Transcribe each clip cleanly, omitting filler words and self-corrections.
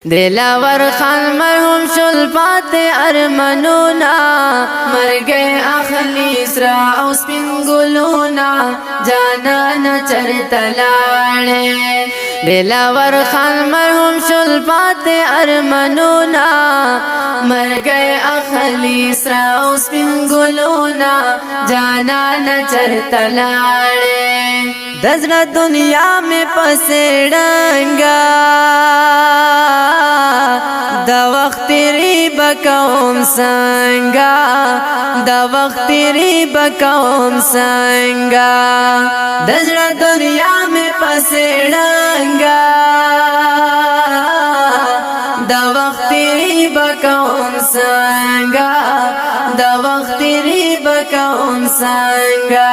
दिलावर खान मरहूम शुल पाते अरमनूना मर गए अखली इसरा उस्पिन गुलूना जाना न चरतलाड़े दिलावर खान मरहूम शुल पाते अरमनूना मर गए अखली इसरा उस्पिन गुलूना जाना न चरतलाड़े दजरा दुनिया में पसेड़ंगा द वक्त री बकौम संगा द वक्त री बकौम संगा दजरा दुनिया में पसेड़ंगा द वक्त री बकौम संगा द वक्त री बकौम संगा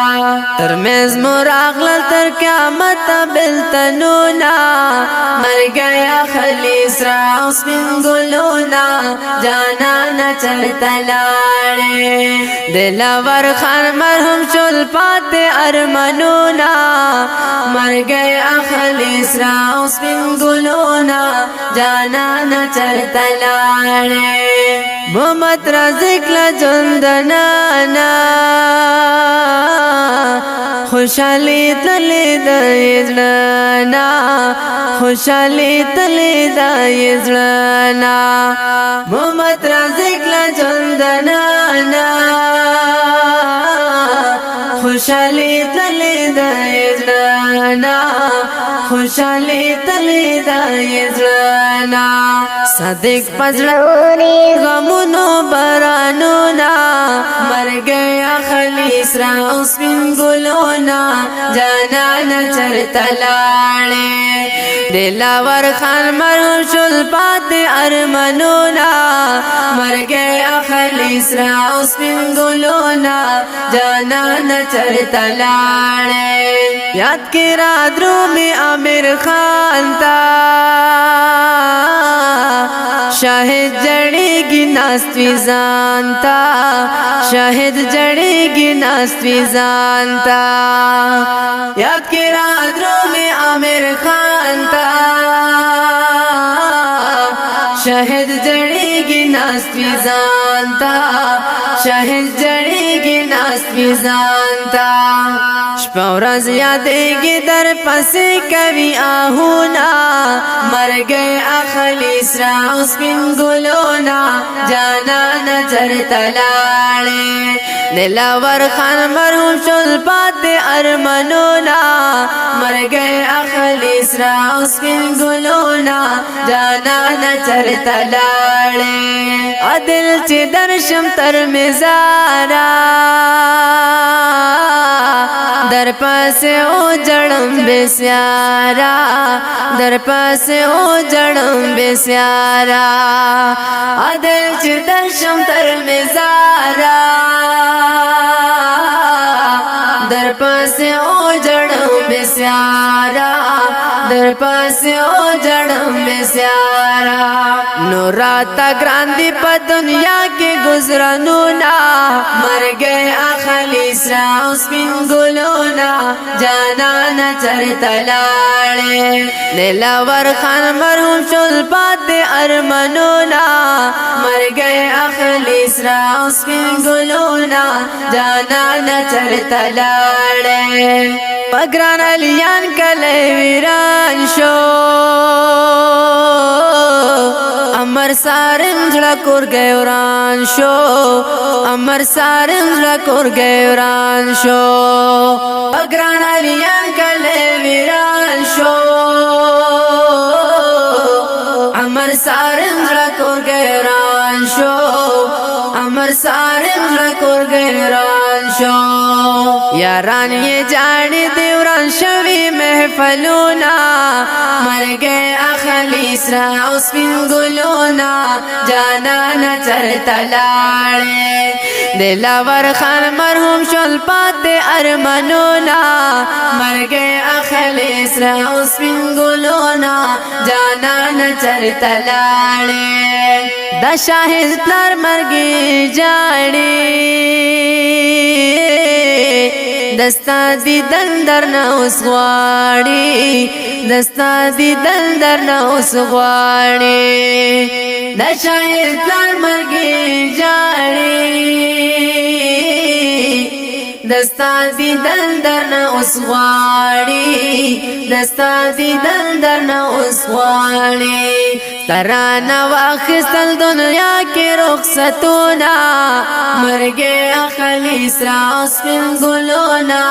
तरमेज मुरागल तर क़यामत बिलतनूना मर गया खलीसरा उस्मिन गुलूना जाना न चरतलाड़े दिलावर खान मरहूम शुल पाते अरमनूना मर गया खलीसरा उस्मिन गुलूना जाना न चरतलाड़े मोहम्मद रज़िक लजुंदनाना खुशाली तले दयजना खुशाली तले दयजना मोहम्मद रज़िक लजुंदनाना खुशाली तले दयजना खुशाली तले दयजना सदिक पजड़ोनी गमुनो बरानूना मर गया खलीसरा उस्मिन गुलूना जाना न चरतलाड़े दिलावर खान मरहूम शुल पाते अरमनूना मर गया खलीसरा उस्मिन गुलूना जाना न चरतलाड़े याद के रादरों में आमिर खान था शाहिद जड़ेगी नास्वी जानता शाहिद जड़ेगी नास्वी जानता याद के रादरों में आमिर खान था शाहिद जड़ेगी नास्वी जानता शाहिद जड़ेगी नास्वी जानता शपौरज यादेगी दर पसे कभी आहूना मर गए अखलीसरा उस्मिन गुलूना जाना न चरतलाड़े दिलावर खान मरहूम शुल पाते अरमनूना मर गए अखलीसरा उस्मिन गुलूना जाना न चरतलाड़े अदिल चे दर्शम तर मिजारा दर पासे ओ जड़म बेस्यारा दर पासे ओ जड़म बेस्यारा अदिल चे दर्शम तर मिजारा दर पासे ओ जड़म बेस्यारा दर पासे ओ जड़म बेस्यारा नूराता ग्रांदी पर दुनिया के गुजरनूना मर गए खलीसरा उस्मिन गुलूना जाना न चरतलाड़े दिलावर खान मरहूम शुल पाते अरमनूना मर गए खलीसरा उस्मिन गुलूना जाना न चरतलाड़े पगरान अलियान कले वीरान शो अमर सारम जड़ा कोर गौरान शो अमर सारम जड़ा कोर गौरान शो पगरान अलियान कले वीरान शो अमर सारम जड़ा कोर गौरान शो अमर सारम जड़ा कोर गौरान शो यारान ये जाने देवरान शवी महफलूना मर गए खलीसरा उस्मिन गुलूना जाना न चरतलाड़े दिलावर खान मरहूम शुल पाते अरमनूना मर गए खलीसरा उस्मिन गुलूना जाना न चरतलाड़े द शाहिद प्लर मरगी जाड़ी दस्ता दी दंदर न उसवाड़ी दस्ता दी दंदर न उसवाड़ी د شاعر پلار مرګي جاړي دستا دی دندرنا اوس غواړي دستا دی دندرنا اوس غواړي ترانا واخستل دنیا کې رخصتونا مرګي اخلي سرا سپین ګلونا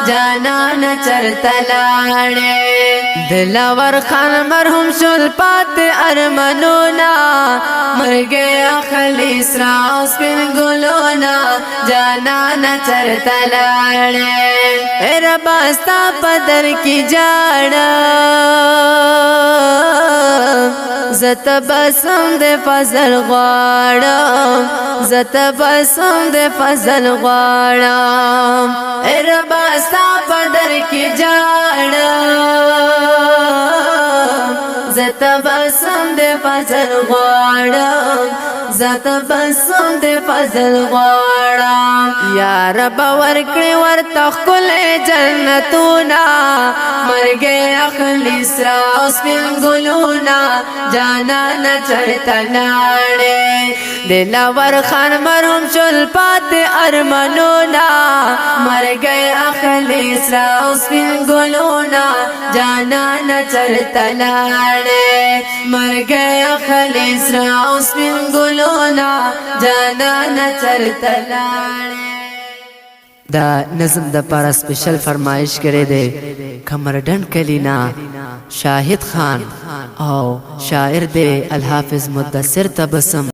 جانان چرته لاړې دلاور خان مرحوم شول پات ارمنونا مرګي اخلي سرا سپین ګلونا جانان چرته لاړې ربا ستا پدر کی جاړه زت بسم دے فضل غواړم زت بسم دے فضل غواړم ربا ستا پدر کی جاړم زت بسم دے فضل غواړم زت بسم دے فضل غواړم یا رب ورکړې ورته ښکلې جنتونه مرګې اخلي سرا سپین ګلونه جانان چرته لاړې دلاور خان مرحوم شول پات ارمنونه مرګې اخلي سرا سپین ګلونه جانان چرته لاړې مرګې اخلي سرا سپین ګلونه جانان چرته لاړې دا نظم د پارا سپیشل فرمایش کړي دي کمرډن کلینا شاهد خان او شاعر دے الحافظ مدثر تبسم